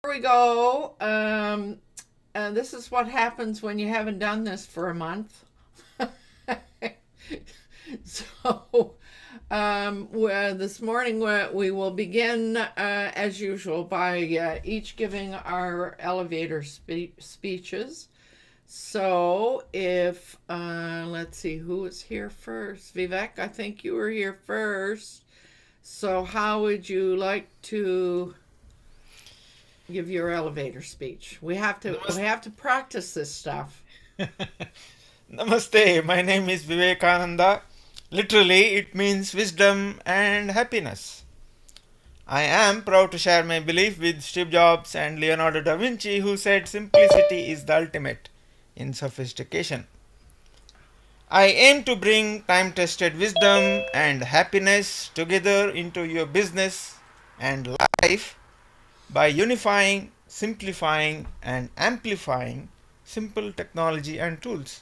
We go. This is what happens when you haven't done this for a month. So, this morning we will begin as usual by each giving our elevator speeches. So, if let's see who is here first. Vivek, I think you were here first. So, how would you like to give your elevator speech? We have to practice this stuff. Namaste, my name is Vivekananda. Literally, it means wisdom and happiness. I am proud to share my belief with Steve Jobs and Leonardo da Vinci, who said simplicity is the ultimate in sophistication. I aim to bring time-tested wisdom and happiness together into your business and life by unifying, simplifying, and amplifying simple technology and tools.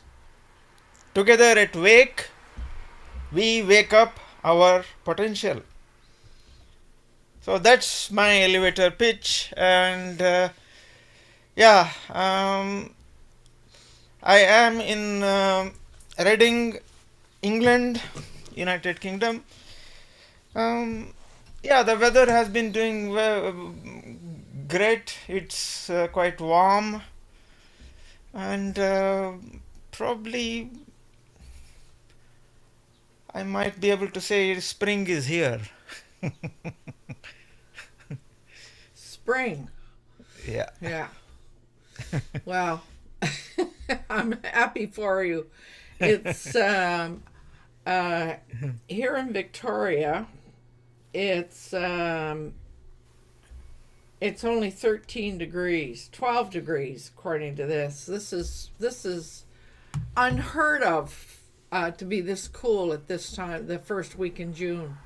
Together at Wake, we wake up our potential. So that's my elevator pitch, and I am in Reading, England, United Kingdom. The weather has been doing great. It's quite warm, and probably I might be able to say spring is here. Spring. Yeah. Well, I'm happy for you. It's here in Victoria. It's only 13 degrees, 12 degrees according to this. This is unheard of to be this cool at this time, the first week in June.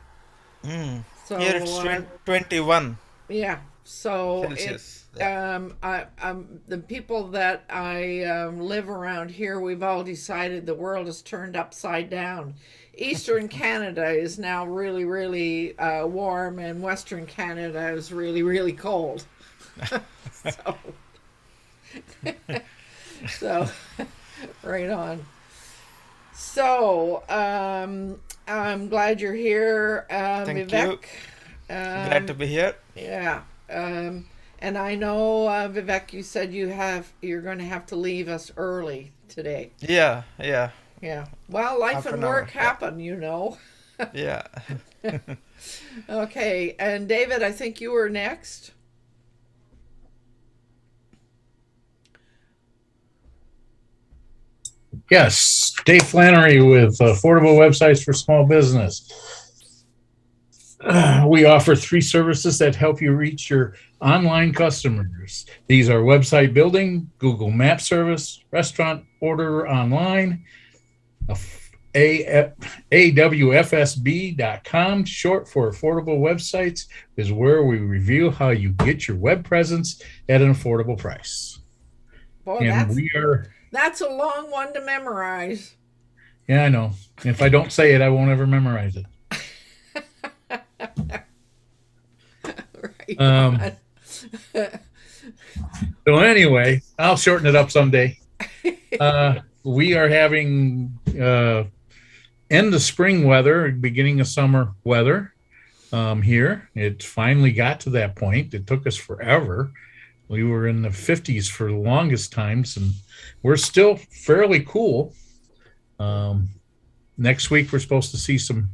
So here it's 21. Yeah. So Celsius. The people that I live around here, we've all decided the world is turned upside down. Eastern Canada is now really, really warm, and Western Canada is really, really cold. So, right on. So, I'm glad you're here, Thank Vivek. you. Glad to be here. Yeah. And I know, Vivek, you said you're going to have to leave us early today. Yeah. Yeah. Well, life Half and an hour, work happen, you know. Yeah. Okay. And David, I think you were next. Yes, Dave Flannery with Affordable Websites for Small Business. We offer 3 services that help you reach your online customers. These are website building, Google Map service, restaurant order online, AWFSB.com, short for Affordable Websites, is where we review how you get your web presence at an affordable price. Boy, that's a long one to memorize. Yeah, I know. If I don't say it, I won't ever memorize it. Right. So anyway, I'll shorten it up someday. We are having end of spring weather, beginning of summer weather here. It finally got to that point. It took us forever. We were in the 50s for the longest times, and we're still fairly cool. Next week, we're supposed to see some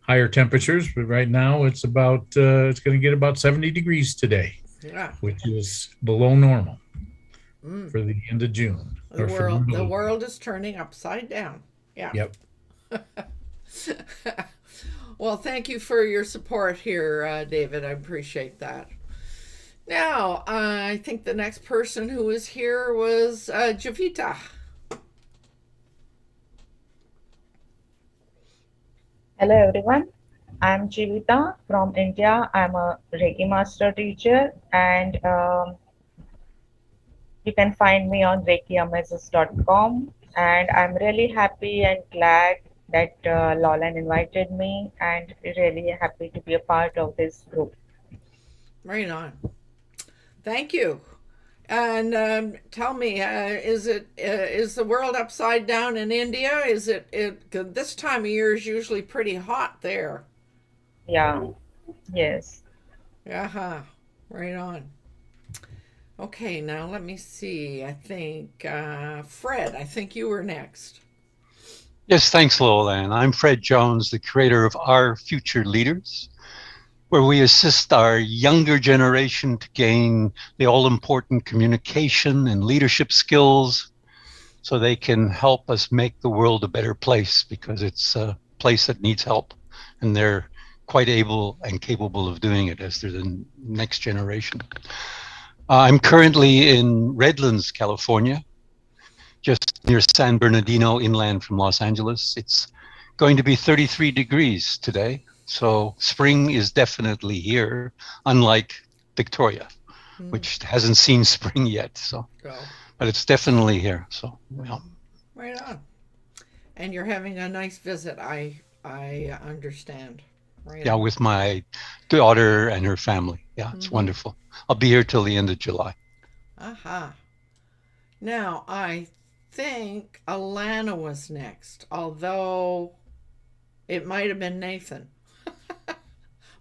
higher temperatures, but right now it's going to get about 70 degrees today, which is below normal for the end of June. The world is turning upside down. Yeah. Yep. Well, thank you for your support here, David. I appreciate that. Now, I think the next person who was here was Javita. Hello everyone, I'm Jivita from India. I'm a Reiki master teacher and you can find me on reikiamesis.com. And I'm really happy and glad that LowellAnn invited me and really happy to be a part of this group. Right on. Thank you. And tell me, is the world upside down in India? Is it 'cause this time of year is usually pretty hot there? Yeah, yes. Uh-huh. Right on. Okay, now let me see. I think Fred, I think you were next. Yes, thanks, LowellAnn. I'm Fred Jones, the creator of Our Future Leaders, where we assist our younger generation to gain the all-important communication and leadership skills so they can help us make the world a better place, because it's a place that needs help, and they're quite able and capable of doing it as they're the next generation. I'm currently in Redlands, California, just near San Bernardino inland from Los Angeles. It's going to be 33 degrees today. So spring is definitely here, unlike Victoria, which hasn't seen spring yet. So, but it's definitely here. So, yeah. Right on. And you're having a nice visit, I understand. Right Yeah, on. with my daughter and her family. Yeah, it's wonderful. I'll be here till the end of July. Aha. Now, I think Alana was next, although it might have been Nathan.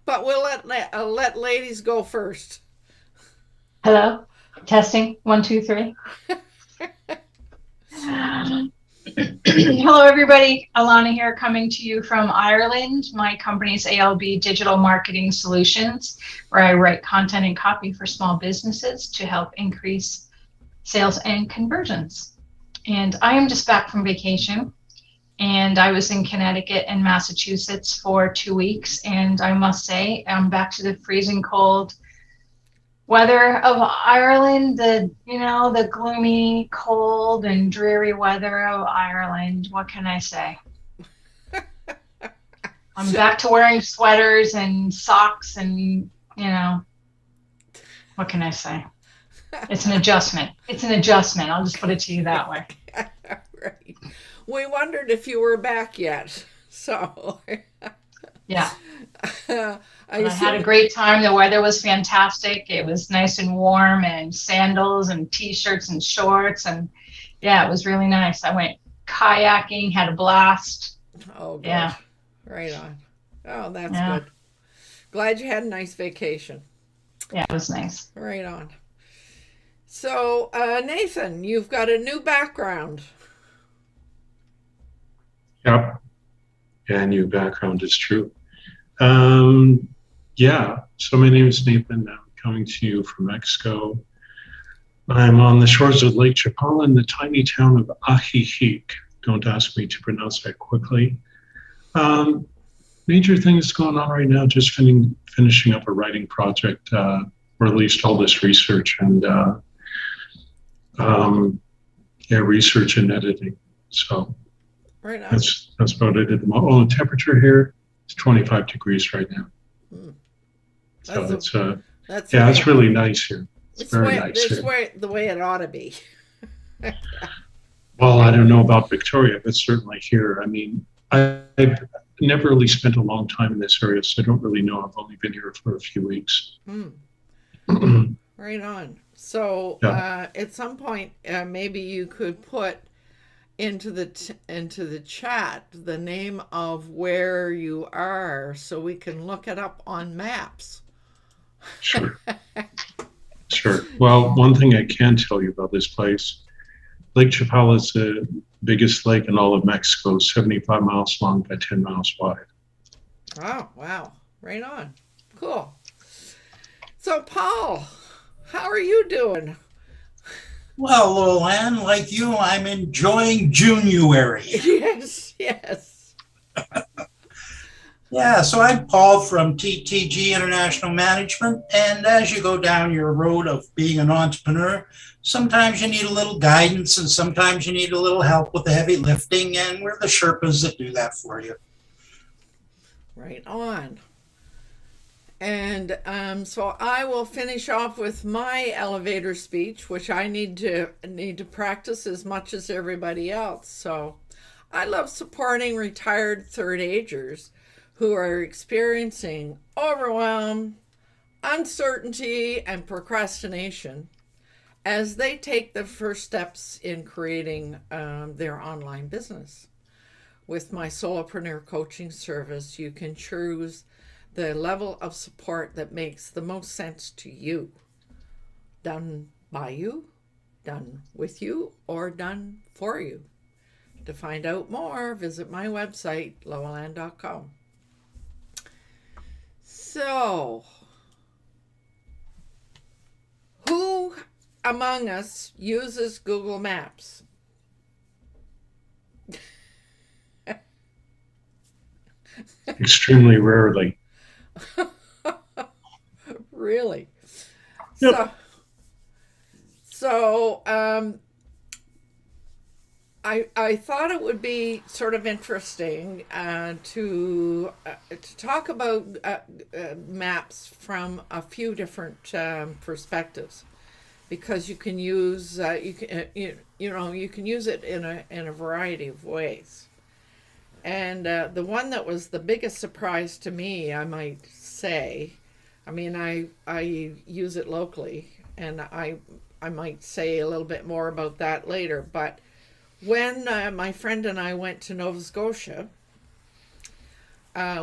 But we'll let ladies go first. Hello, testing, 1, 2, 3. Hello, everybody. Alana here, coming to you from Ireland. My company's ALB Digital Marketing Solutions, where I write content and copy for small businesses to help increase sales and conversions. And I am just back from vacation, and I was in Connecticut and Massachusetts for 2 weeks. And I must say, I'm back to the freezing cold weather of Ireland, the gloomy, cold, and dreary weather of Ireland. What can I say? I'm back to wearing sweaters and socks and, what can I say? It's an adjustment. It's an adjustment. I'll just put it to you that way. Right. We wondered if you were back yet. So, yeah. I had a great time. The weather was fantastic. It was nice and warm, and sandals and t-shirts and shorts. And yeah, it was really nice. I went kayaking, had a blast. Oh, good. Yeah. Right on. Oh, that's good. Glad you had a nice vacation. Yeah, it was nice. Right on. So, Nathan, you've got a new background. Yep. Yeah, new background is true. Yeah, so my name is Nathan. I'm coming to you from Mexico. I'm on the shores of Lake Chapala in the tiny town of Ajijic. Don't ask me to pronounce that quickly. Major things going on right now, just finishing up a writing project, or at least all this research and research and editing. So right on. That's about it at the moment. Oh, the temperature here is 25 degrees right now. So it's really nice here. It's very nice here. It's the way it ought to be. Well, I don't know about Victoria, but certainly here. I mean, I've never really spent a long time in this area, so I don't really know. I've only been here for a few weeks. Right on. So at some point, maybe you could put into the chat the name of where you are, so we can look it up on maps. Sure. Sure. Well, one thing I can tell you about this place, Lake Chapala is the biggest lake in all of Mexico, 75 miles long by 10 miles wide. Oh, wow. Right on. Cool. So, Paul, how are you doing? Well, LowellAnn, like you, I'm enjoying January. Yes, yes. Yeah, so I'm Paul from TTG International Management. And as you go down your road of being an entrepreneur, sometimes you need a little guidance and sometimes you need a little help with the heavy lifting. And we're the Sherpas that do that for you. Right on. And so I will finish off with my elevator speech, which I need to practice as much as everybody else. So I love supporting retired third agers who are experiencing overwhelm, uncertainty, and procrastination as they take the first steps in creating their online business. With my solopreneur coaching service, you can choose the level of support that makes the most sense to you. Done by you, done with you, or done for you. To find out more, visit my website, LowellAnn.com. So, who among us uses Google Maps? Extremely rarely. Really? Yep. So I thought it would be sort of interesting to talk about maps from a few different perspectives, because you can use you can use it in a variety of ways. And the one that was the biggest surprise to me, I might say, I mean, I use it locally, and I might say a little bit more about that later. But when my friend and I went to Nova Scotia,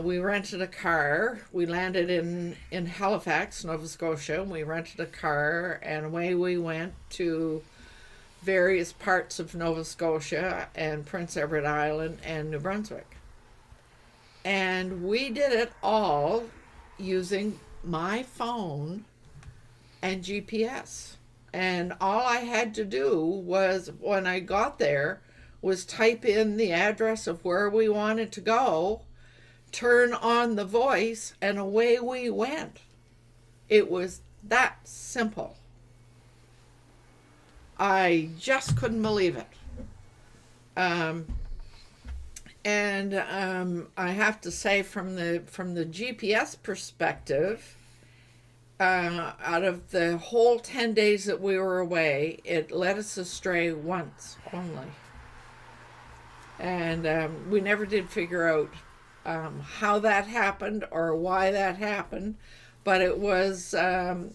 we rented a car. We landed in Halifax, Nova Scotia, and we rented a car, and away we went to various parts of Nova Scotia and Prince Edward Island and New Brunswick. And we did it all using my phone and GPS. And all I had to do was, when I got there, was type in the address of where we wanted to go, turn on the voice, and away we went. It was that simple. I just couldn't believe it. I have to say, from the GPS perspective, out of the whole 10 days that we were away, it led us astray once only. And we never did figure out how that happened or why that happened, but it was kind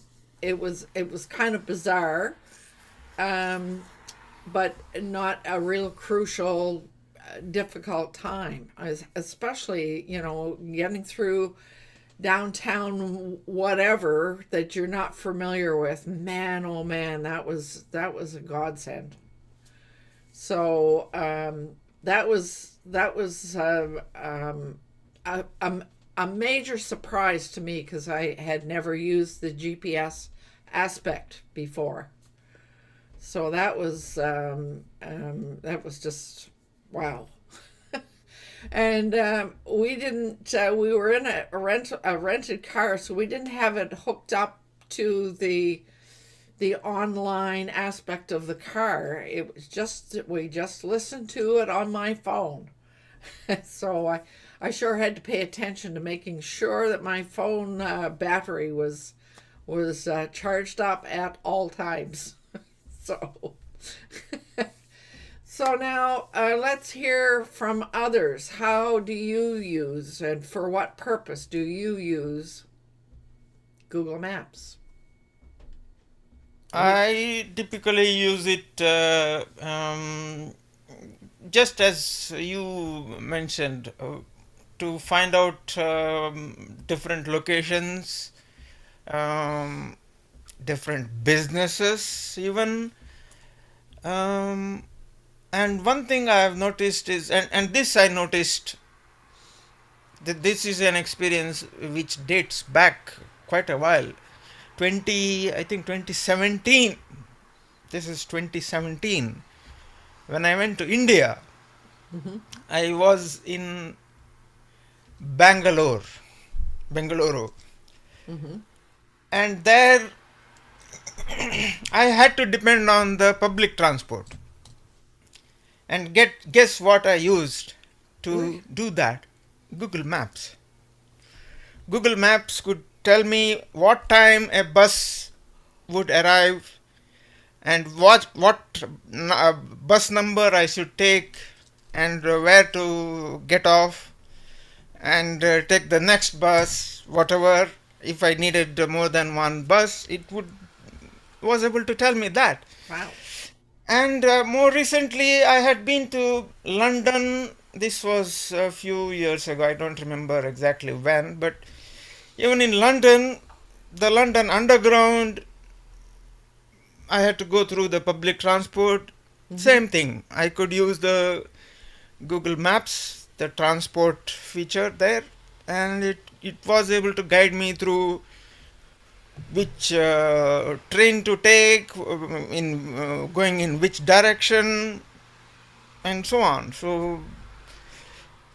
of bizarre, but not a real crucial, difficult time, especially, getting through downtown whatever that you're not familiar with. Man, oh man, that was a godsend. So that was a major surprise to me, because I had never used the GPS aspect before. So that was just wow. And we didn't. We were in a rented car, so we didn't have it hooked up to the online aspect of the car. It was just, we just listened to it on my phone. So I sure had to pay attention to making sure that my phone battery was charged up at all times. So. So now let's hear from others. How do you use, and for what purpose do you use Google Maps? I typically use it just as you mentioned, to find out different locations, different businesses even. And one thing I have noticed is, and this I noticed, that this is an experience which dates back quite a while. I think 2017. This is 2017. When I went to India, I was in Bangalore, Bengaluru. And there I had to depend on the public transport. And guess what I used to do that? Google Maps. Google Maps could tell me what time a bus would arrive and what bus number I should take and where to get off and take the next bus, whatever. If I needed more than one bus, it was able to tell me that. Wow. And more recently, I had been to London. This was a few years ago. I don't remember exactly when, but even in London, the London Underground, I had to go through the public transport. Same thing. I could use the Google Maps, the transport feature there, and it was able to guide me through which train to take, going in which direction, and so on. So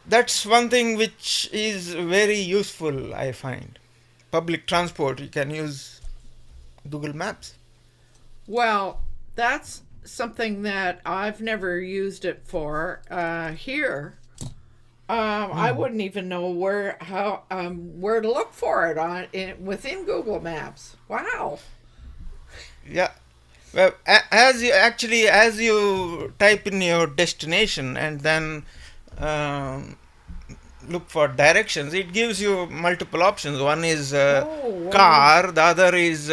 that's one thing which is very useful, I find. Public transport, you can use Google Maps. Well, that's something that I've never used it for here. I wouldn't even know where to look for it within Google Maps. Wow. Yeah. Well, as you type in your destination and then look for directions, it gives you multiple options. One is car, the other is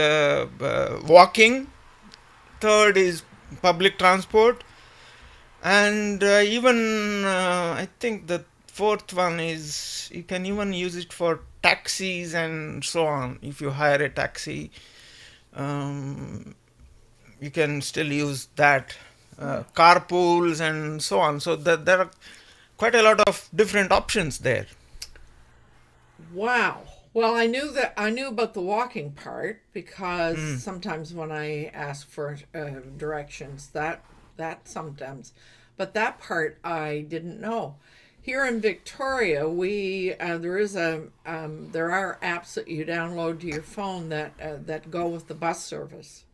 walking, third is public transport, and even I think the fourth one is you can even use it for taxis and so on. If you hire a taxi, you can still use that, carpools and so on. So there are quite a lot of different options there. Wow. Well, I knew about the walking part because sometimes when I ask for directions, that sometimes, but that part I didn't know. Here in Victoria, there are apps that you download to your phone that go with the bus service.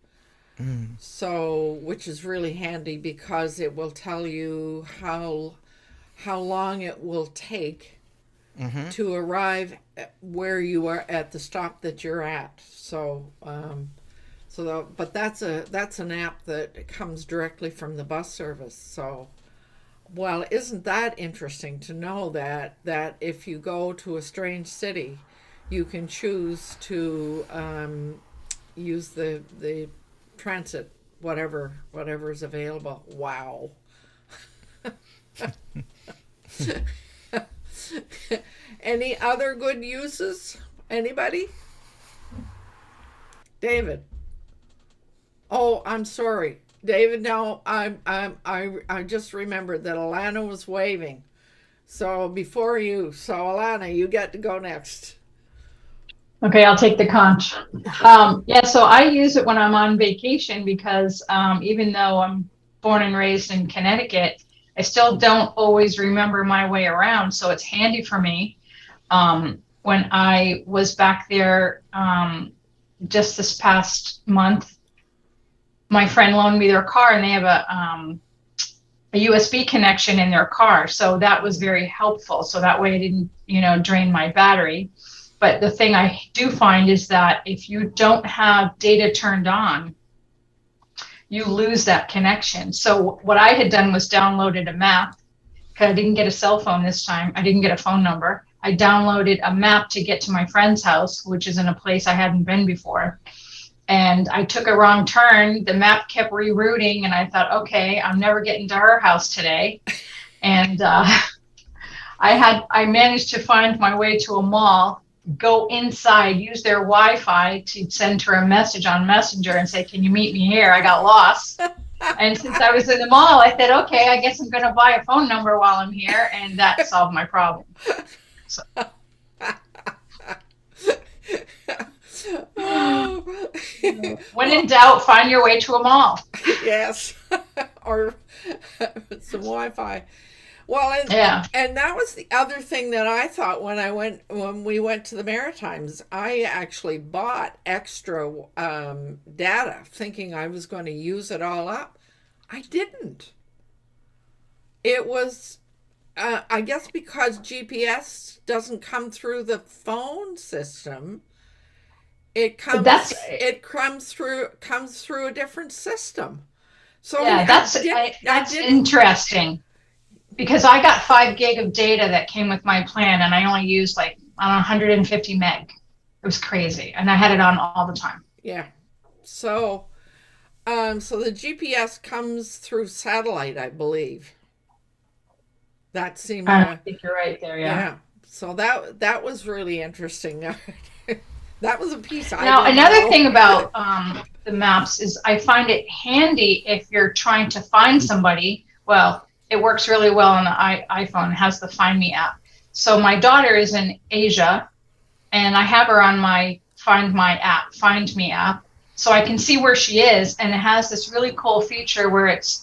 So, which is really handy because it will tell you how long it will take to arrive where you are at the stop that you're at. So, but that's an app that comes directly from the bus service. So, well, isn't that interesting to know that if you go to a strange city, you can choose to use the transit, whatever is available. Wow. Any other good uses? Anybody? David. Oh, I'm sorry. David, no, I just remembered that Alana was waving. So before you, Alana, you get to go next. Okay, I'll take the conch. Yeah, so I use it when I'm on vacation because even though I'm born and raised in Connecticut, I still don't always remember my way around. So it's handy for me. When I was back there just this past month, my friend loaned me their car and they have a USB connection in their car. So that was very helpful. So that way I didn't, drain my battery. But the thing I do find is that if you don't have data turned on, you lose that connection. So what I had done was downloaded a map because I didn't get a cell phone this time. I didn't get a phone number. I downloaded a map to get to my friend's house, which is in a place I hadn't been before. And I took a wrong turn. The map kept rerouting, and I thought, okay, I'm never getting to her house today. And I managed to find my way to a mall, go inside, use their Wi-Fi to send her a message on Messenger and say, can you meet me here? I got lost. And since I was in the mall, I said, okay, I guess I'm going to buy a phone number while I'm here. And that solved my problem. So. When in doubt, find your way to a mall. Yes. Or some Wi-Fi. Well, Yeah. and that was the other thing that I thought when we went to the Maritimes. I actually bought extra data, thinking I was going to use it all up. I didn't. It was, I guess, because GPS doesn't come through the phone system. It comes. That's It comes through a different system. So yeah, that's interesting because I got 5 gig of data that came with my plan, and I only used like 150 meg. It was crazy, and I had it on all the time. Yeah. So, so the GPS comes through satellite, I believe. That seemed. I think you're right there. Yeah. Yeah. So that was really interesting. That was a piece I Now, didn't another know. thing about the maps is I find it handy if you're trying to find somebody. Well, it works really well on the iPhone. It has the Find Me app. So my daughter is in Asia, and I have her on my Find Me app, so I can see where she is. And it has this really cool feature where it's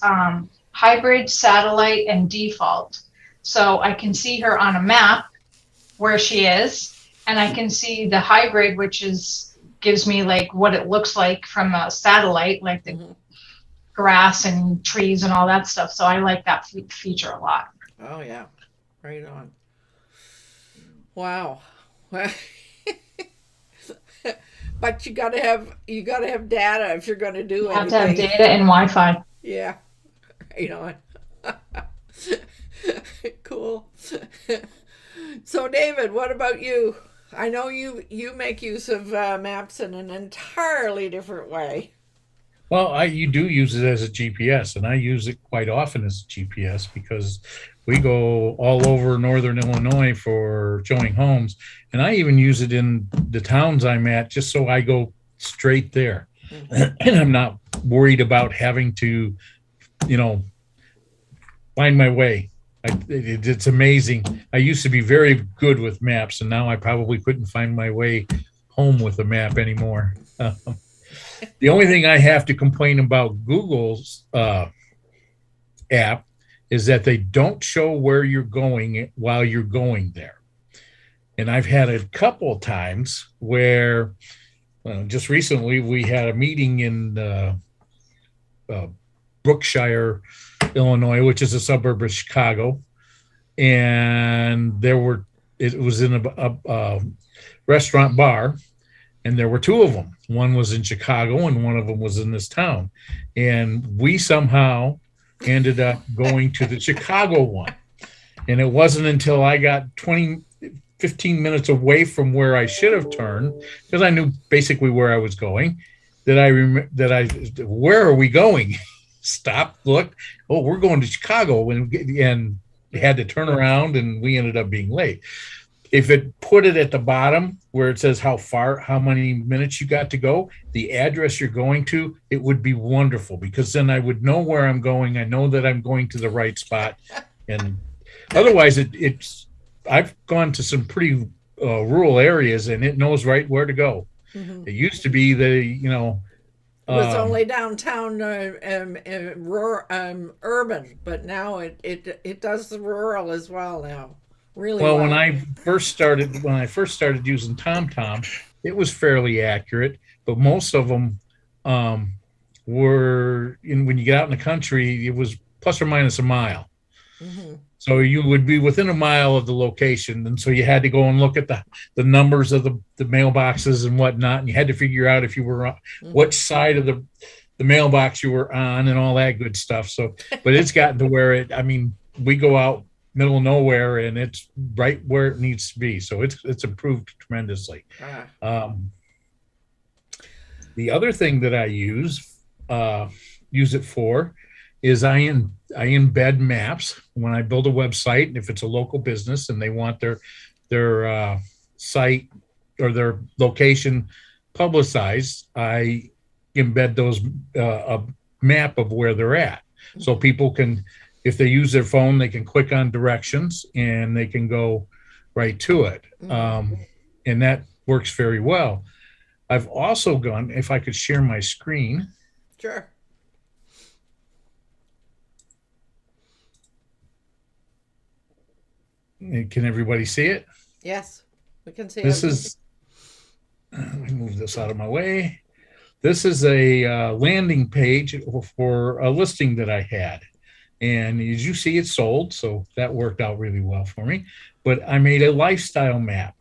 hybrid, satellite, and default. So I can see her on a map where she is, and I can see the hybrid, which gives me like what it looks like from a satellite, like the grass and trees and all that stuff. So I like that feature a lot. Oh yeah, right on. Wow. But you gotta have data if you're gonna do anything. Have to have data and Wi-Fi. Yeah, right on. Cool. So David, what about you? I know you make use of maps in an entirely different way. Well, you do use it as a GPS, and I use it quite often as a GPS because we go all over northern Illinois for showing homes, and I even use it in the towns I'm at just so I go straight there. Mm-hmm. And I'm not worried about having to, find my way. It's amazing. I used to be very good with maps, and now I probably couldn't find my way home with a map anymore. The only thing I have to complain about Google's app is that they don't show where you're going while you're going there. And I've had a couple of times where just recently we had a meeting in Brookshire, Illinois, which is a suburb of Chicago, and it was in a restaurant bar, and there were 2 of them. One was in Chicago and one of them was in this town, and we somehow ended up going to the Chicago one, and it wasn't until I got 15 minutes away from where I should have turned, because I knew basically where I was going, that where are we going? Stopped, looked, oh, we're going to Chicago, and had to turn around, and we ended up being late. If it put it at the bottom where it says how many minutes you got to go, the address you're going to, it would be wonderful, because then I would know where I'm going. I know that I'm going to the right spot, and otherwise I've gone to some pretty rural areas, and it knows right where to go. Mm-hmm. It used to be it was only downtown urban, but now it does the rural as well now. Really well. When I first started using TomTom, it was fairly accurate, but most of them were when you get out in the country, it was plus or minus a mile. Mm-hmm. So you would be within a mile of the location, and so you had to go and look at the numbers of the mailboxes and whatnot, and you had to figure out if you were on which side of the mailbox you were on and all that good stuff. So, but it's gotten to where we go out middle of nowhere and it's right where it needs to be. So it's improved tremendously. The other thing that I use it for is I embed maps when I build a website, and if it's a local business and they want their site or their location publicized, I embed those a map of where they're at, so people can, if they use their phone, they can click on directions and they can go right to it, and that works very well. I've also gone, if I could share my screen. Sure. Can everybody see it? Yes, we can see This it. is, let me move this out of my way. This is a landing page for a listing that I had. And as you see, it's sold. So that worked out really well for me. But I made a lifestyle map,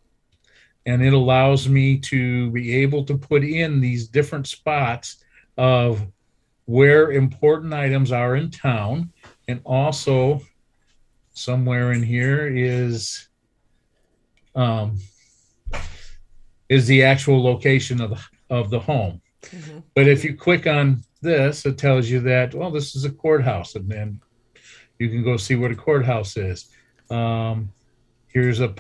and it allows me to be able to put in these different spots of where important items are in town. And also somewhere in here is the actual location of the home. Mm-hmm. But if you click on this, it tells you that, well, this is a courthouse, and then you can go see where the courthouse is. Here's a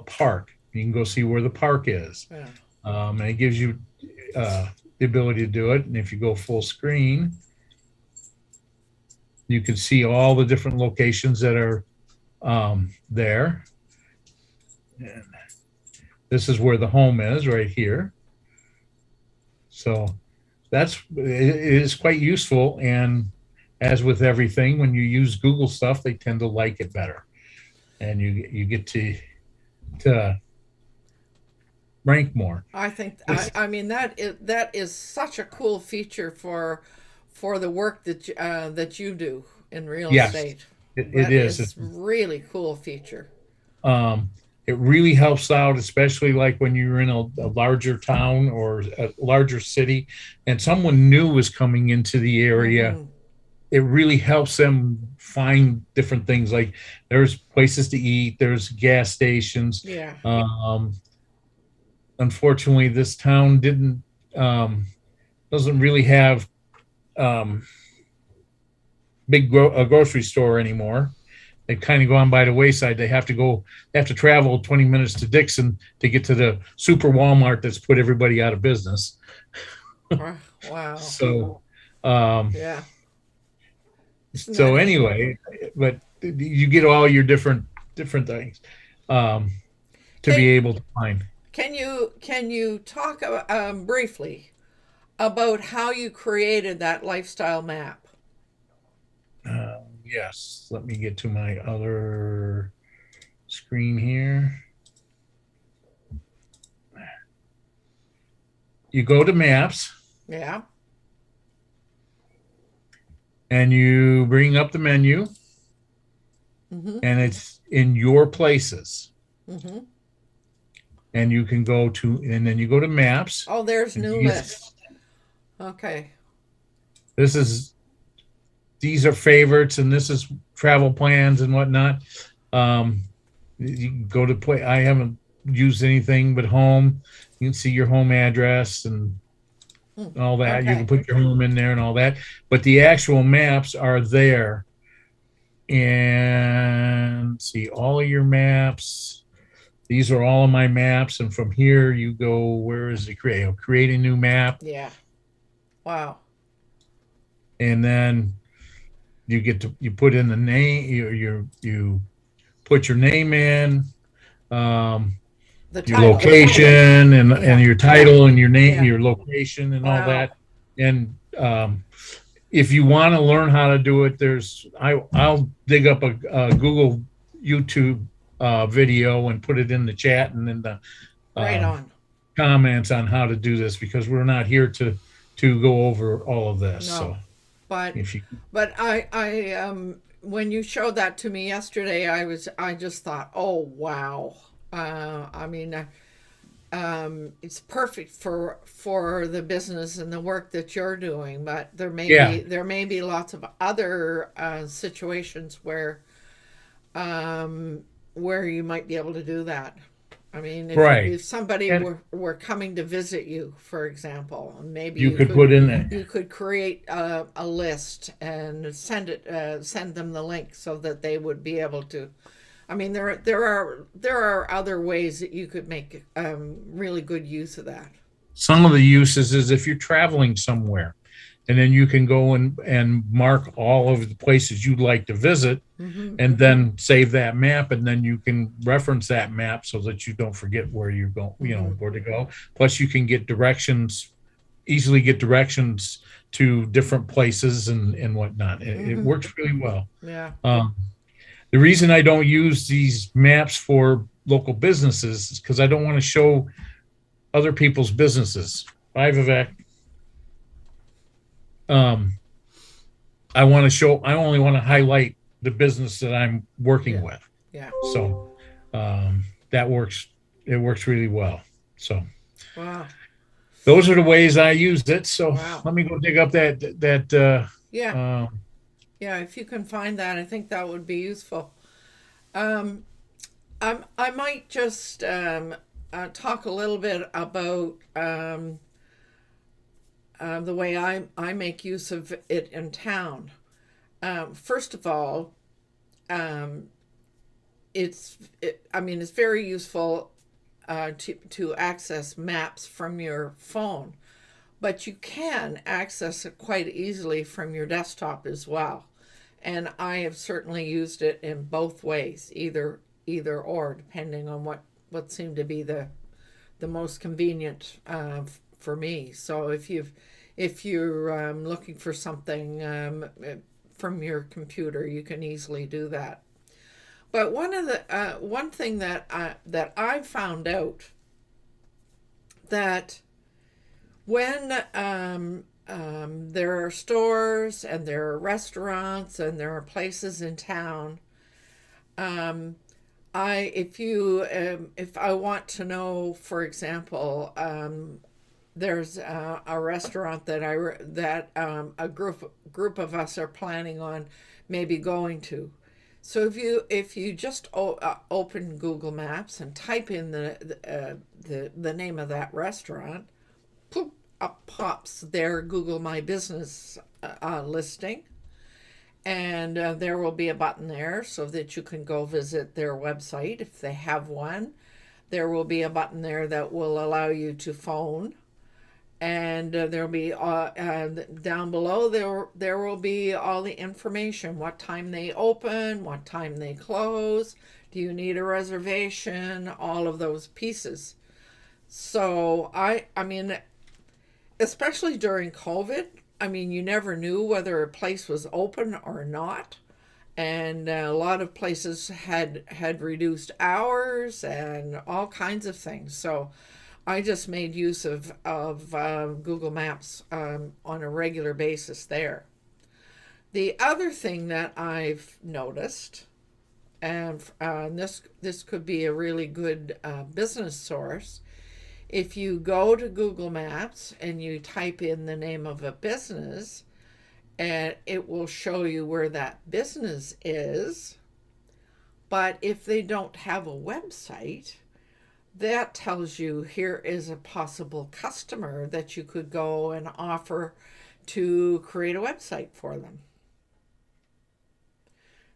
park. You can go see where the park is. Yeah. And it gives you the ability to do it. And if you go full screen, you can see all the different locations that are there. And this is where the home is, right here. So it is quite useful. And as with everything, when you use Google stuff, they tend to like it better, and you get to rank more. I think I mean that is such a cool feature for the work that you do in real estate. It is. It's really cool feature. It really helps out, especially like when you're in a larger town or a larger city and someone new is coming into the area. Mm-hmm. It really helps them find different things. Like there's places to eat, there's gas stations. Yeah. Unfortunately, this town doesn't really have big grocery store anymore. They kind of gone by the wayside. They have to travel 20 minutes to Dixon to get to the super Walmart that's put everybody out of business. Wow. So, yeah. So anyway, but you get all your different things to be able to find. Can you talk briefly about how you created that lifestyle map? Yes, let me get to my other screen here. You go to maps. Yeah. And you bring up the menu. Mm-hmm. And it's in your places. Mm-hmm. And you can go to, and then you go to maps. Oh, there's new list. Okay. These are favorites, and this is travel plans and whatnot. You can go to play. I haven't used anything but home. You can see your home address and all that. Okay. You can put your home in there and all that. But the actual maps are there. And see all of your maps. These are all of my maps. And from here you go, where is it? Create a new map. Yeah. Wow. And then you put in the name, you put your name in, your location and your title and your name, your location and all that. And if you want to learn how to do it, I'll dig up a Google YouTube video and put it in the chat and in the comments on how to do this, because we're not here to go over all of this. No. So. But I when you showed that to me yesterday, I just thought, oh wow. I mean, it's perfect for the business and the work that you're doing, but there may be lots of other situations where you might be able to do that. I mean, if somebody were coming to visit you, for example, maybe you could put in there. You could create a list and send them the link so that they would be able to. I mean, there are other ways that you could make really good use of that. Some of the uses is if you're traveling somewhere, and then you can go and mark all of the places you'd like to visit, and then save that map, and then you can reference that map so that you don't forget where you're going, where to go. Plus, you can easily get directions to different places and whatnot. It works really well. Yeah. The reason I don't use these maps for local businesses is because I don't want to show other people's businesses. Bye, Vivek. I only want to highlight the business that I'm working with. Yeah. So that works. It works really well. So Wow. those are the ways I used it. So Wow. let me go dig up Yeah. Yeah, if you can find that, I think that would be useful. I might just talk a little bit about the way I make use of it in town. First of all, it's very useful to access maps from your phone, but you can access it quite easily from your desktop as well. And I have certainly used it in both ways, either or, depending on what seemed to be the most convenient for me. So if you're looking for something from your computer, you can easily do that. But one thing that I found out, that when there are stores and there are restaurants and there are places in town, if I want to know, for example, there's a restaurant that a group of us are planning on maybe going to. So if you just open Google Maps and type in the name of that restaurant, poof, up pops their Google My Business listing, and there will be a button there so that you can go visit their website if they have one. There will be a button there that will allow you to phone, and there'll be down below there will be all the information: what time they open, what time they close, do you need a reservation, all of those pieces. So I mean, especially during COVID, I mean, you never knew whether a place was open or not, and a lot of places had reduced hours and all kinds of things. So I just made use of Google Maps on a regular basis there. The other thing that I've noticed, and this could be a really good business source, if you go to Google Maps and you type in the name of a business, and it will show you where that business is. But if they don't have a website, that tells you here is a possible customer that you could go and offer to create a website for them.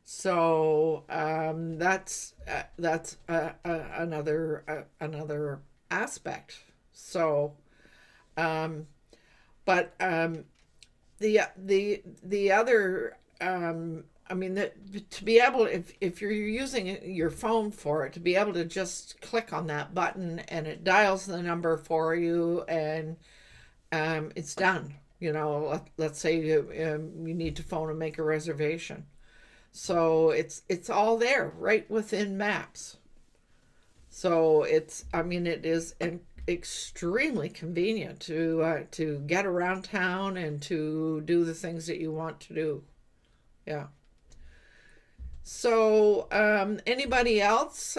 So that's another aspect. So, but the other, I mean, to be able, if you're using your phone for it, to be able to just click on that button and it dials the number for you, and it's done. You know, let's say you need to phone and make a reservation. So it's all there right within Maps. So it is extremely convenient to get around town and to do the things that you want to do. Yeah. So anybody else?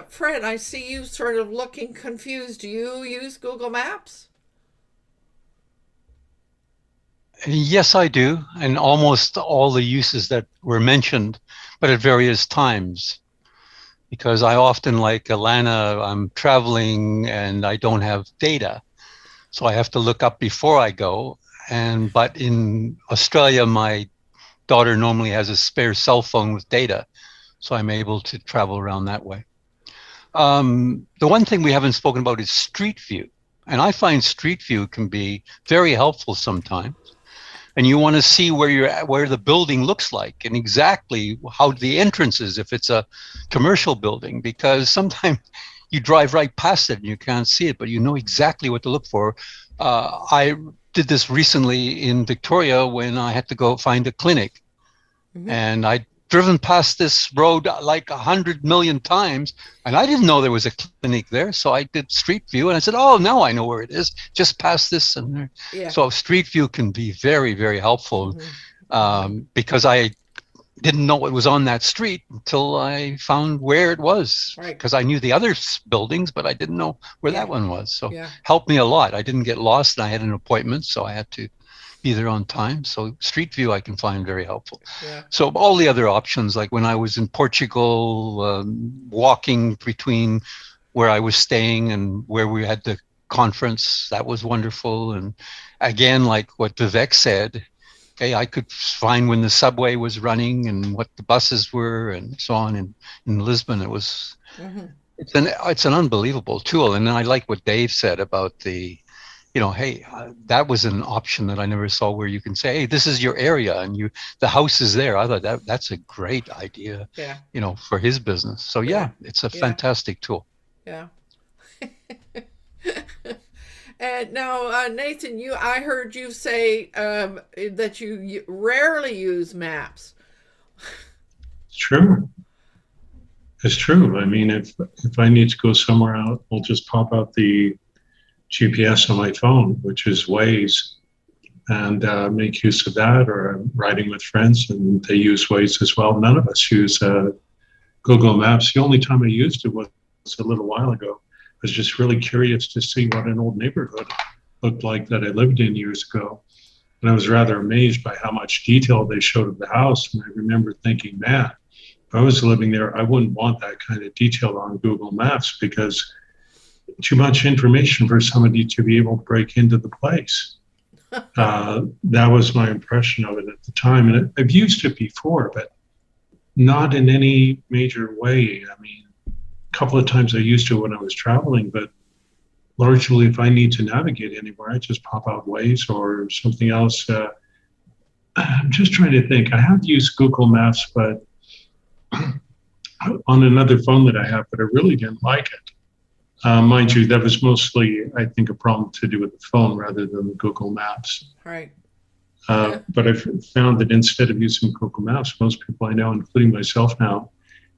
Fred, I see you sort of looking confused. Do you use Google Maps? Yes, I do, and almost all the uses that were mentioned, but at various times. Because I often, like Alana, I'm traveling and I don't have data, so I have to look up before I go. But in Australia, my daughter normally has a spare cell phone with data, so I'm able to travel around that way. The one thing we haven't spoken about is Street View, and I find Street View can be very helpful sometimes. And you want to see where the building looks like and exactly how the entrance is if it's a commercial building, because sometimes you drive right past it and you can't see it, but you know exactly what to look for. I did this recently in Victoria when I had to go find a clinic. Mm-hmm. And I driven past this road like 100 million times, and I didn't know there was a clinic there. So I did Street View, and I said, "Oh, now I know where it is. Just past this." And so Street View can be very, very helpful, because I didn't know it was on that street until I found where it was. Because I knew the other buildings, but I didn't know where that one was. So helped me a lot. I didn't get lost, and I had an appointment, so I had to be there on time. So Street View I can find very helpful. So all the other options, like when I was in Portugal, walking between where I was staying and where we had the conference, that was wonderful. And again, like what Vivek said, okay, I could find when the subway was running and what the buses were and so on. In Lisbon, it was, it's an unbelievable tool. And then I like what Dave said about the, hey, that was an option that I never saw, where you can say, hey, this is your area and the house is there. I thought that's a great idea, for his business. So it's a fantastic tool. Yeah. And now, Nathan, I heard you say that you rarely use maps. It's true. It's true. I mean, if I need to go somewhere out, I'll just pop out the GPS on my phone, which is Waze, and make use of that. Or I'm riding with friends and they use Waze as well. None of us use Google Maps. The only time I used it was a little while ago. I was just really curious to see what an old neighborhood looked like that I lived in years ago. And I was rather amazed by how much detail they showed of the house. And I remember thinking, man, if I was living there, I wouldn't want that kind of detail on Google Maps, because too much information for somebody to be able to break into the place. That was my impression of it at the time. And I've used it before, but not in any major way. I mean, a couple of times I used it when I was traveling, but largely if I need to navigate anywhere, I just pop out Waze or something else. I'm just trying to think. I have used Google Maps, but on another phone that I have, but I really didn't like it. Mind you, that was mostly, I think, a problem to do with the phone rather than Google Maps. Right. But I've found that instead of using Google Maps, most people I know, including myself now,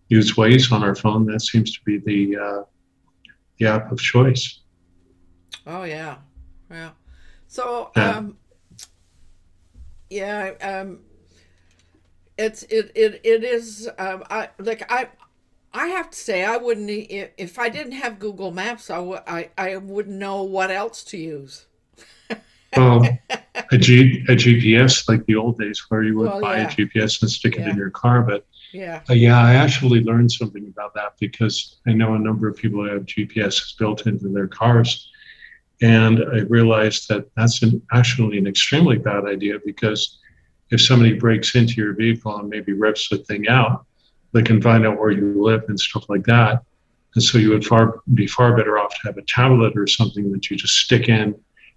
use Waze on our phone. That seems to be the app of choice. Oh yeah, yeah. So it is. I have to say, I wouldn't, if I didn't have Google Maps, I wouldn't know what else to use. Well, a GPS, like the old days where you would buy a GPS and stick it in your car. But I actually learned something about that, because I know a number of people who have GPSs built into their cars. And I realized that that's actually an extremely bad idea, because if somebody breaks into your vehicle and maybe rips the thing out, they can find out where you live and stuff like that. And so you would be far better off to have a tablet or something that you just stick in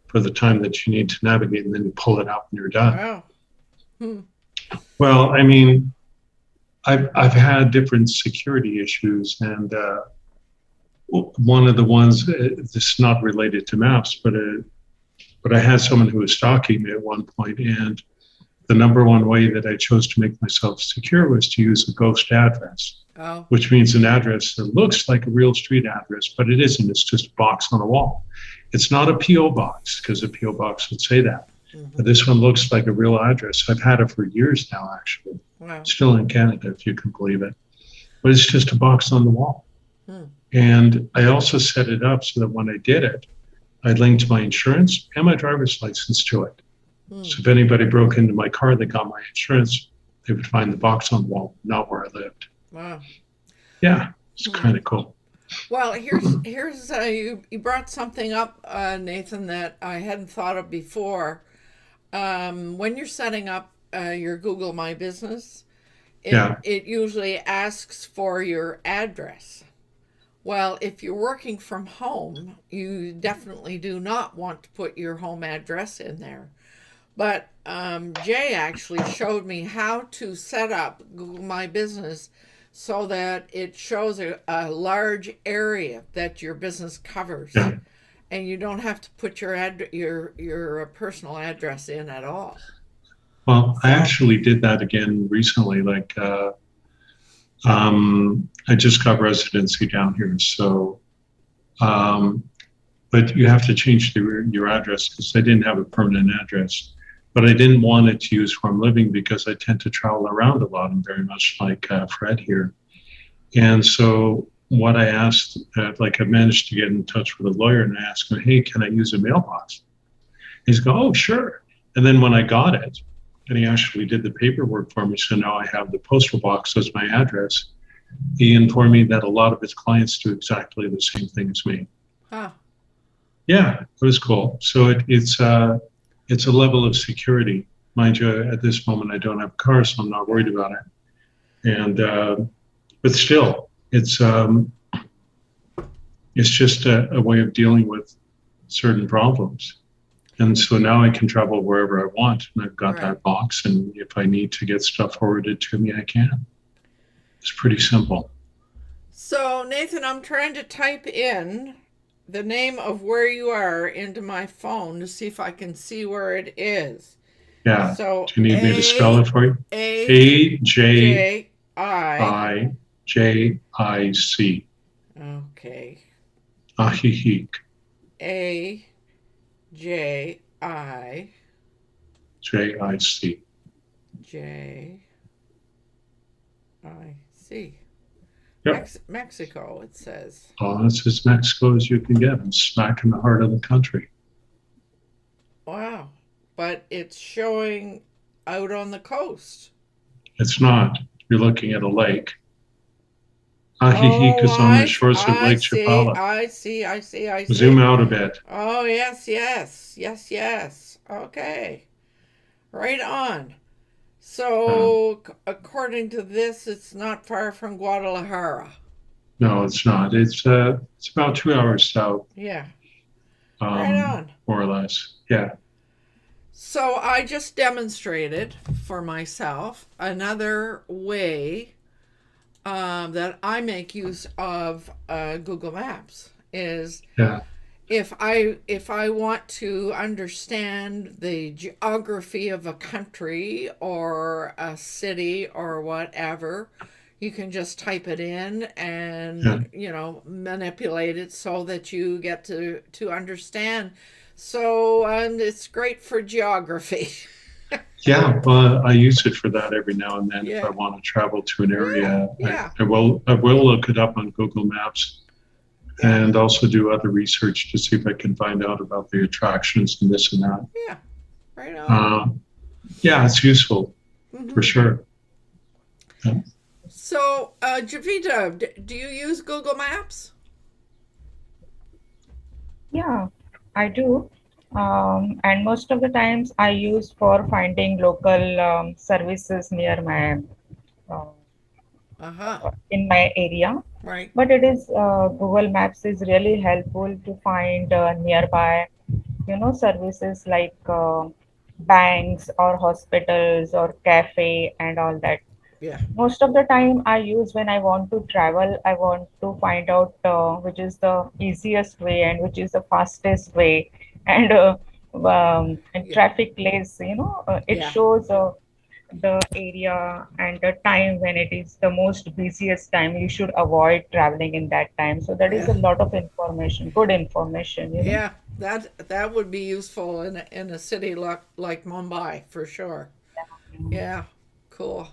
for the time that you need to navigate, and then you pull it out when you're done. Wow. Well, I mean, I've had different security issues, and one of the ones, this is not related to maps, but I had someone who was stalking me at one point, and the number one way that I chose to make myself secure was to use a ghost address, which means an address that looks like a real street address, but it isn't. It's just a box on a wall. It's not a P.O. box, because a P.O. box would say that. But this one looks like a real address. I've had it for years now, actually. Wow. Still in Canada, if you can believe it. But it's just a box on the wall. And I also set it up so that when I did it, I linked my insurance and my driver's license to it. So if anybody broke into my car that got my insurance, they would find the box on the wall, not where I lived. Wow. Yeah, it's kind of cool. Well, here's you brought something up, Nathan, that I hadn't thought of before. When you're setting up your Google My Business, it usually asks for your address. Well, if you're working from home, you definitely do not want to put your home address in there. But Jay actually showed me how to set up Google My Business so that it shows a large area that your business covers, and you don't have to put your personal address in at all. Well, I actually did that again recently. Like I just got residency down here, so, but you have to change your address because I didn't have a permanent address. But I didn't want it to use where I'm living because I tend to travel around a lot. I'm very much like Fred here. And so what I asked, like I managed to get in touch with a lawyer and I asked him, hey, can I use a mailbox? He's go, oh, sure. And then when I got it, and he actually did the paperwork for me, so now I have the postal box as my address, he informed me that a lot of his clients do exactly the same thing as me. Huh. Yeah, it was cool. So it's a level of security. Mind you, at this moment, I don't have a car, so I'm not worried about it. And, but still, it's just a way of dealing with certain problems. And so now I can travel wherever I want, and I've got that box, and if I need to get stuff forwarded to me, I can. It's pretty simple. So, Nathan, I'm trying to type in the name of where you are into my phone to see if I can see where it is. Yeah. So, do you need me to spell it for you? Ajijic. Okay. Ajijic. Ajijic. Yep. Mexico, it says. Oh, that's as Mexico as you can get. I'm smack in the heart of the country. Wow. But it's showing out on the coast. It's not. You're looking at a lake. Ajijic is on the shores of Lake Chapala. I see. Zoom out a bit. Oh, yes. Okay. Right on. So, according to this, it's not far from Guadalajara. No, it's not. It's about 2 hours south. Yeah. Right on. More or less. Yeah. So I just demonstrated for myself another way that I make use of Google Maps is if I want to understand the geography of a country or a city or whatever, you can just type it in and manipulate it so that you get to understand. So and it's great for geography. Yeah, well, I use it for that every now and then. If I want to travel to an area, I will look it up on Google Maps. And also do other research to see if I can find out about the attractions and this and that. Yeah, right on. Yeah, it's useful for sure. Yeah. So, Javita, do you use Google Maps? Yeah, I do. And most of the times I use for finding local services near my in my area. Right. But it is Google Maps is really helpful to find nearby, services like banks or hospitals or cafe and all that. Yeah. Most of the time I use when I want to travel, I want to find out which is the easiest way and which is the fastest way. And traffic lays, it shows the area and the time when it is the most busiest time. You should avoid traveling in that time. So that is a lot of information, good information. Yeah, that would be useful in a city like Mumbai for sure. Yeah, cool.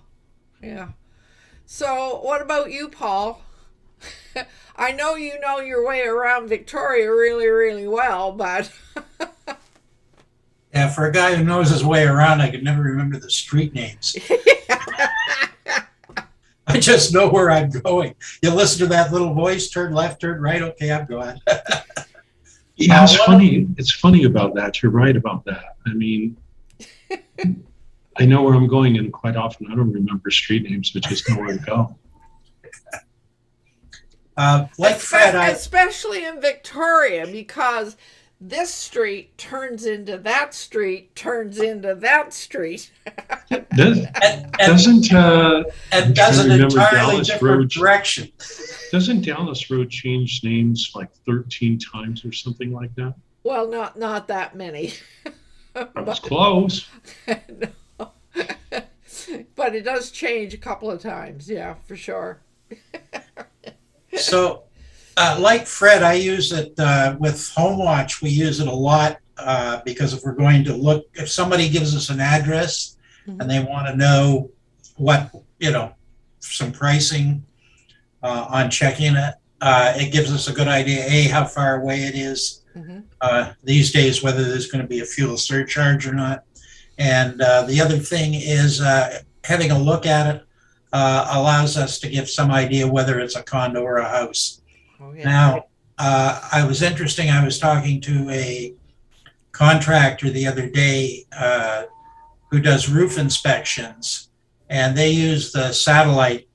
Yeah. So what about you, Paul? I know you know your way around Victoria really, really well, but yeah, for a guy who knows his way around, I could never remember the street names. I just know where I'm going. You listen to that little voice, turn left, turn right. Okay, I'm going. Yeah, it's funny. It's funny about that. You're right about that. I mean, I know where I'm going, and quite often I don't remember street names. I just know where to go. Like Fred, especially in Victoria, because this street turns into that street, turns into that street. doesn't an entirely different direction. Doesn't Dallas Road change names like 13 times or something like that? Well, not that many. That was close. No. but it does change a couple of times. Yeah, for sure. So, like Fred, I use it with HomeWatch. We use it a lot because if we're going to look, if somebody gives us an address and they want to know what, some pricing on checking it, it gives us a good idea, A, how far away it is these days, whether there's going to be a fuel surcharge or not. And the other thing is having a look at it allows us to give some idea whether it's a condo or a house. Oh, yeah. Now, I was talking to a contractor the other day who does roof inspections, and they use the satellite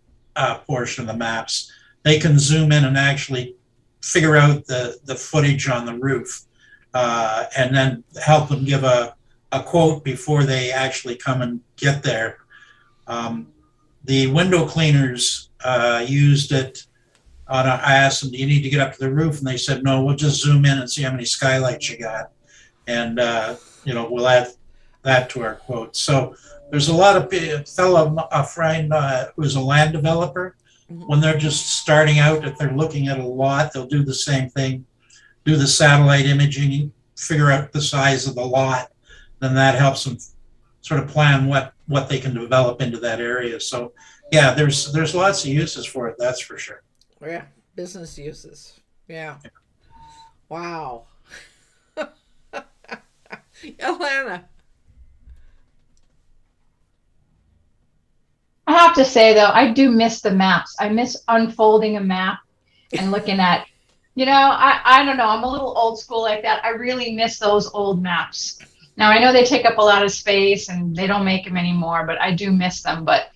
portion of the maps. They can zoom in and actually figure out the footage on the roof and then help them give a quote before they actually come and get there. The window cleaners used it. I asked them, do you need to get up to the roof? And they said, no, we'll just zoom in and see how many skylights you got. And, we'll add that to our quote. So there's a lot of a friend who's a land developer. When they're just starting out, if they're looking at a lot, they'll do the same thing, do the satellite imaging, figure out the size of the lot. Then that helps them sort of plan what they can develop into that area. So yeah, there's lots of uses for it, that's for sure. Yeah, business uses. Yeah. Wow. Elena. I have to say though, I do miss the maps. I miss unfolding a map and looking at, I don't know, I'm a little old school like that. I really miss those old maps. Now I know they take up a lot of space and they don't make them anymore, but I do miss them. But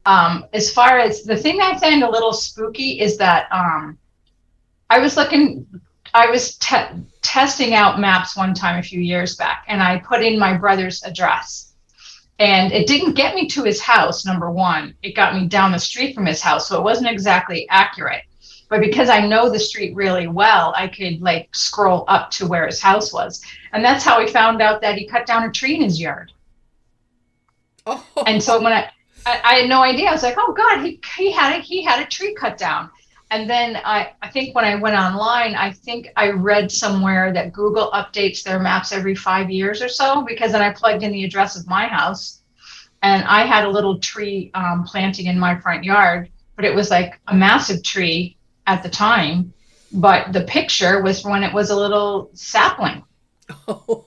as far as the thing I find a little spooky is that I was testing out maps one time a few years back, and I put in my brother's address. And it didn't get me to his house, number one. It got me down the street from his house, so it wasn't exactly accurate. But because I know the street really well, I could scroll up to where his house was. And that's how we found out that he cut down a tree in his yard. Oh. And so when I had no idea, I was like, oh God, he had a tree cut down. And then I think when I went online, I think I read somewhere that Google updates their maps every 5 years or so, because then I plugged in the address of my house and I had a little tree planting in my front yard, but it was like a massive tree at the time. But the picture was when it was a little sapling. Oh.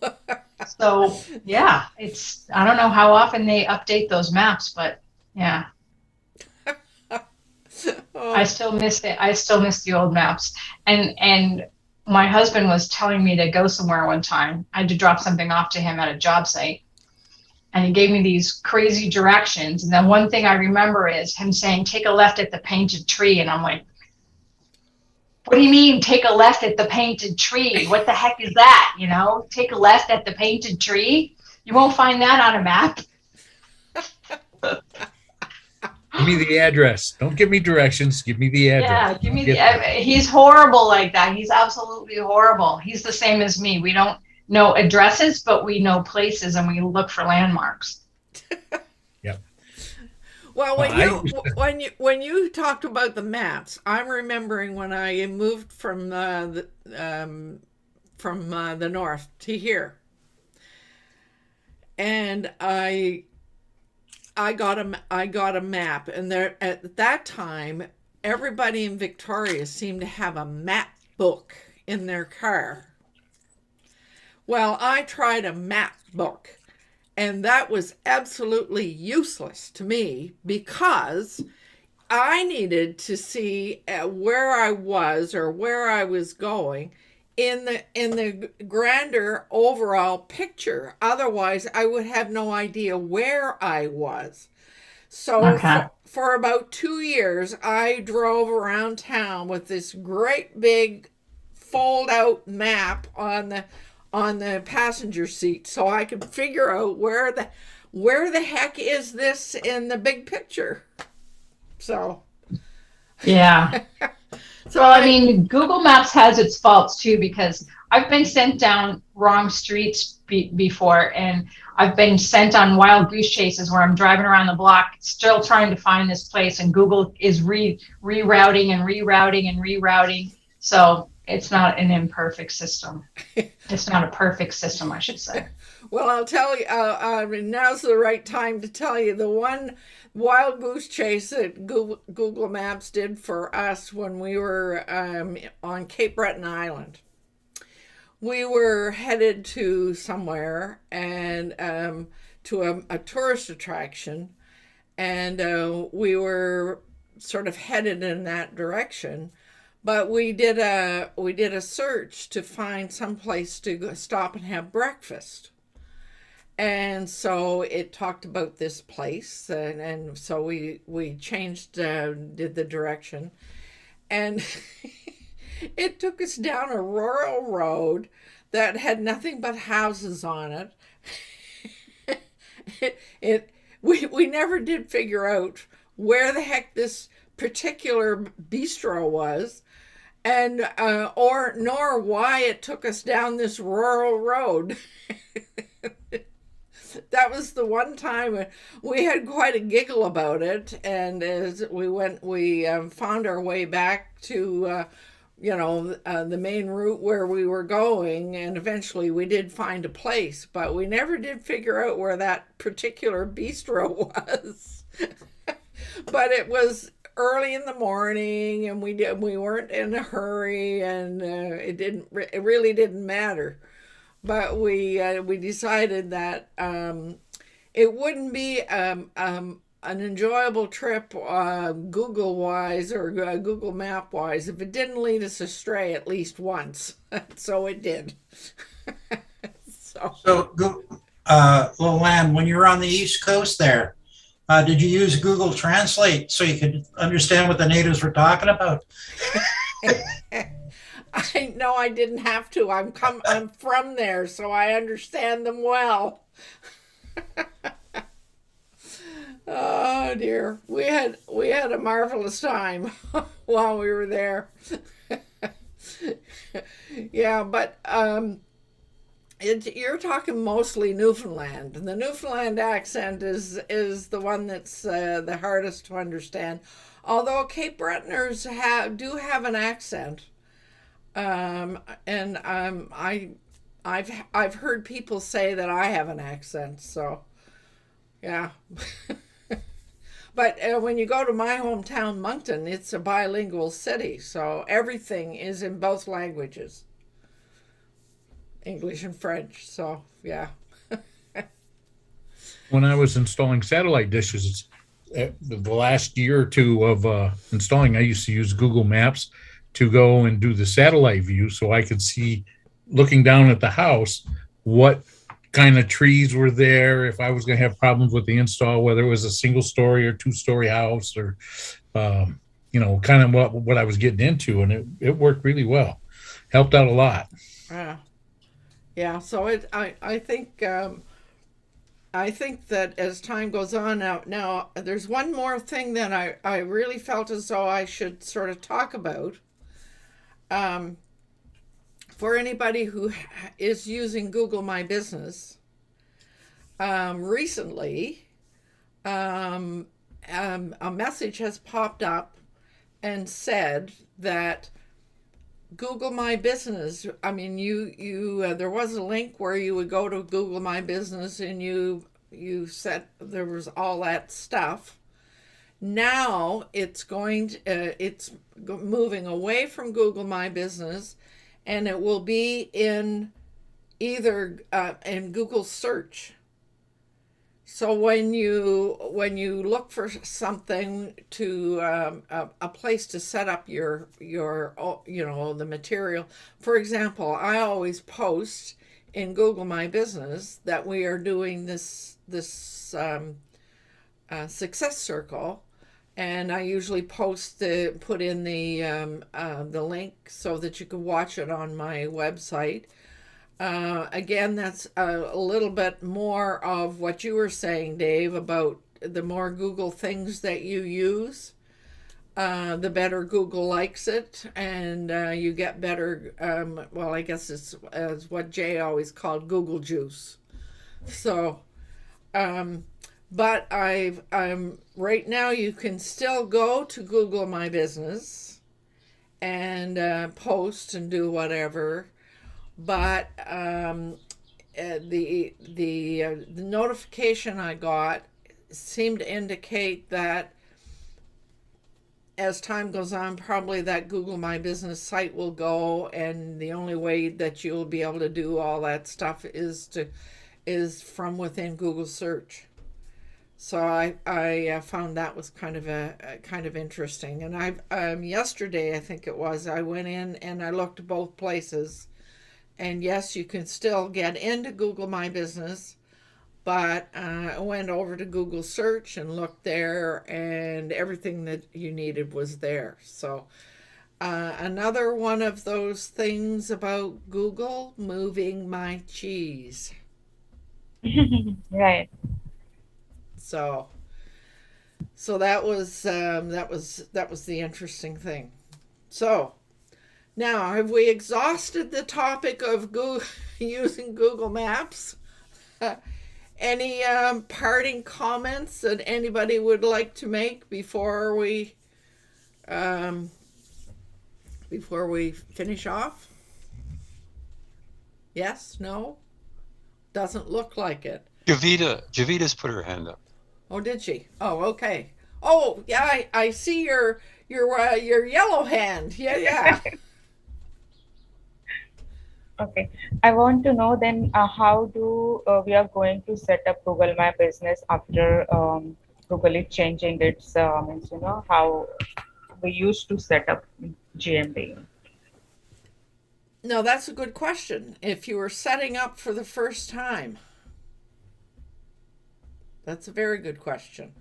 So yeah, I don't know how often they update those maps, but yeah. Oh. I still miss it. I still miss the old maps. And my husband was telling me to go somewhere one time. I had to drop something off to him at a job site. And he gave me these crazy directions. And then one thing I remember is him saying, take a left at the painted tree. And I'm like, what do you mean take a left at the painted tree? What the heck is that? Take a left at the painted tree? You won't find that on a map. Give me the address. Don't give me directions. Give me the address. Yeah, give me he's horrible like that. He's absolutely horrible. He's the same as me. We don't know addresses, but we know places and we look for landmarks. Yep. Well, when you talked about the maps, I'm remembering when I moved from the north to here, and I got a map, and there at that time everybody in Victoria seemed to have a map book in their car. Well, I tried a map book, and that was absolutely useless to me because I needed to see where I was or where I was going in the grander overall picture. Otherwise, I would have no idea where I was. So for about 2 years, I drove around town with this great big fold-out map on the passenger seat, so I could figure out where the heck is this in the big picture. So yeah. So I mean, Google Maps has its faults too, because I've been sent down wrong streets before, and I've been sent on wild goose chases where I'm driving around the block still trying to find this place, and Google is rerouting and rerouting and rerouting. So it's not an imperfect system. It's not a perfect system, I should say. Well, I'll tell you, now's the right time to tell you the one wild goose chase that Google Maps did for us when we were on Cape Breton Island. We were headed to somewhere and to a tourist attraction, and we were sort of headed in that direction. But we did a search to find some place to stop and have breakfast. And so it talked about this place, and so we changed, did the direction, and it took us down a rural road that had nothing but houses on it. We never did figure out where the heck this particular bistro was, and nor why it took us down this rural road. That was the one time we had quite a giggle about it, and as we went, we found our way back to the main route where we were going, and eventually we did find a place, but we never did figure out where that particular bistro was. But it was early in the morning, and we weren't in a hurry, and it really didn't matter. But we decided that it wouldn't be an enjoyable trip Google wise or Google Map wise if it didn't lead us astray at least once. So it did. So LowellAnn, when you were on the East Coast there, did you use Google Translate so you could understand what the natives were talking about? No, I didn't have to. I'm from there, so I understand them well. Oh dear, we had a marvelous time while we were there. Yeah, but you're talking mostly Newfoundland, and the Newfoundland accent is the one that's the hardest to understand. Although Cape Bretoners do have an accent. And I've heard people say that I have an accent, so yeah. But when you go to my hometown, Moncton, it's a bilingual city, so everything is in both languages, English and French. So yeah. When I was installing satellite dishes, the last year or two of installing, I used to use Google Maps to go and do the satellite view so I could see, looking down at the house, what kind of trees were there, if I was going to have problems with the install, whether it was a single story or 2-story house, or kind of what I was getting into, and it worked really well. Helped out a lot. Yeah, so I think that as time goes on now there's one more thing that I really felt as though I should sort of talk about. For anybody who is using Google My Business, recently a message has popped up and said that Google My Business, I mean, you there was a link where you would go to Google My Business and you said there was all that stuff. Now it's moving away from Google My Business, and it will be in either in Google Search. So when you look for something to a place to set up your the material, for example, I always post in Google My Business that we are doing this success circle. And I usually put in the link so that you can watch it on my website. Again, that's a little bit more of what you were saying, Dave, about the more Google things that you use. the better Google likes it, and you get better. Well, I guess it's as what Jay always called Google juice. So, but right now you can still go to Google My Business and post and do whatever, but the notification I got seemed to indicate that as time goes on, probably that Google My Business site will go, and the only way that you'll be able to do all that stuff is from within Google search. So I found that was kind of interesting. And yesterday, I think it was, I went in and I looked both places, and yes, you can still get into Google My Business, but I went over to Google search and looked there, and everything that you needed was there. So another one of those things about Google, moving my cheese. Right. So that was the interesting thing. So now, have we exhausted the topic of using Google Maps? Any parting comments that anybody would like to make before we finish off? Yes? No? Doesn't look like it. Javita's put her hand up. Oh, did she? Oh, okay. Oh, yeah, I see your yellow hand. Yeah. Okay. I want to know then how do we are going to set up Google My Business after Google is changing its means, how we used to set up GMB. No, that's a good question. If you were setting up for the first time, that's a very good question,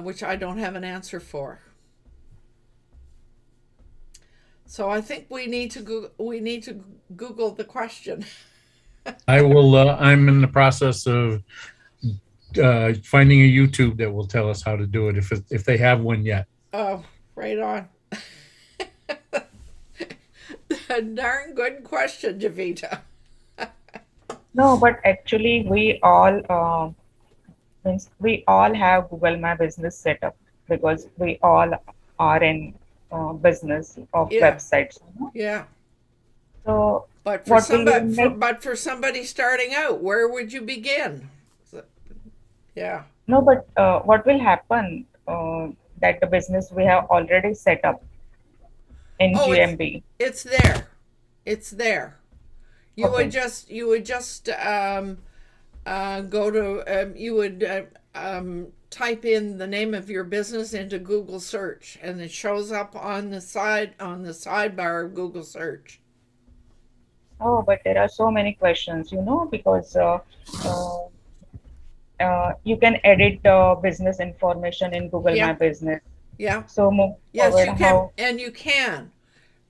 which I don't have an answer for. So I think we need to Google the question. I will. I'm in the process of finding a YouTube that will tell us how to do it if they have one yet. Oh, right on. A darn good question, Javita. No, but actually we all have Google My Business set up because we all are in business of websites. Yeah. So, but for somebody starting out, where would you begin? Yeah. No, but what will happen that the business we have already set up in GMB? It's there. It's there. You Okay. would just go to you would type in the name of your business into Google search, and it shows up on the sidebar of Google search. Oh, but there are so many questions, because you can edit business information in Google My Business. Yeah. So move yes, forward, you can, and you can.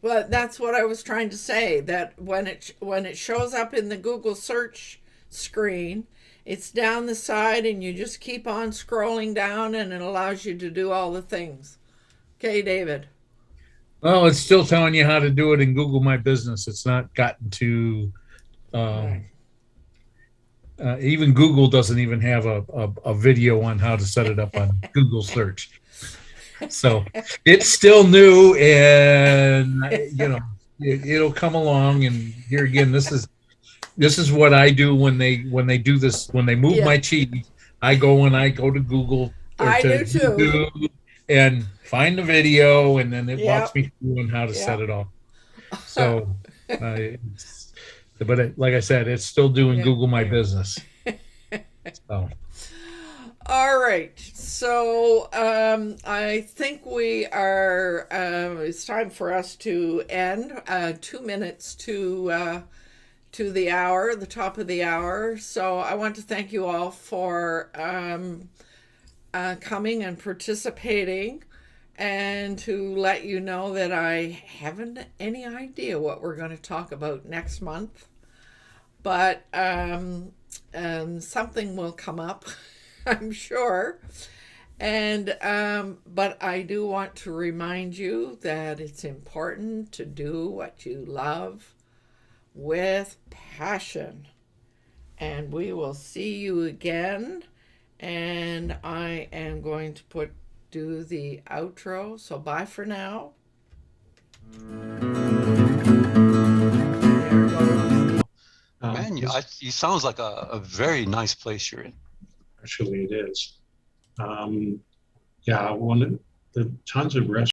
But that's what I was trying to say. That when it shows up in the Google search screen, it's down the side, and you just keep on scrolling down, and it allows you to do all the things. Okay, David. Well, it's still telling you how to do it in Google My Business. It's not gotten to. Even Google doesn't even have a video on how to set it up on Google search. So it's still new, and it'll come along. And here again, this is what I do when they do this. When they move my cheese, I go to Google I do too. YouTube and find the video, and then it walks me through on how to set it all. So, but like I said, it's still doing Google My Business. So. All right. So I think we are. It's time for us to end. 2 minutes to the hour, the top of the hour. So I want to thank you all for coming and participating, and to let you know that I haven't any idea what we're going to talk about next month, but something will come up, I'm sure. And but I do want to remind you that it's important to do what you love with passion. And we will see you again. And I am going to do the outro. So bye for now. There goes. Man, you sounds like a very nice place you're in. Actually, it is. Yeah, the tons of restaurants.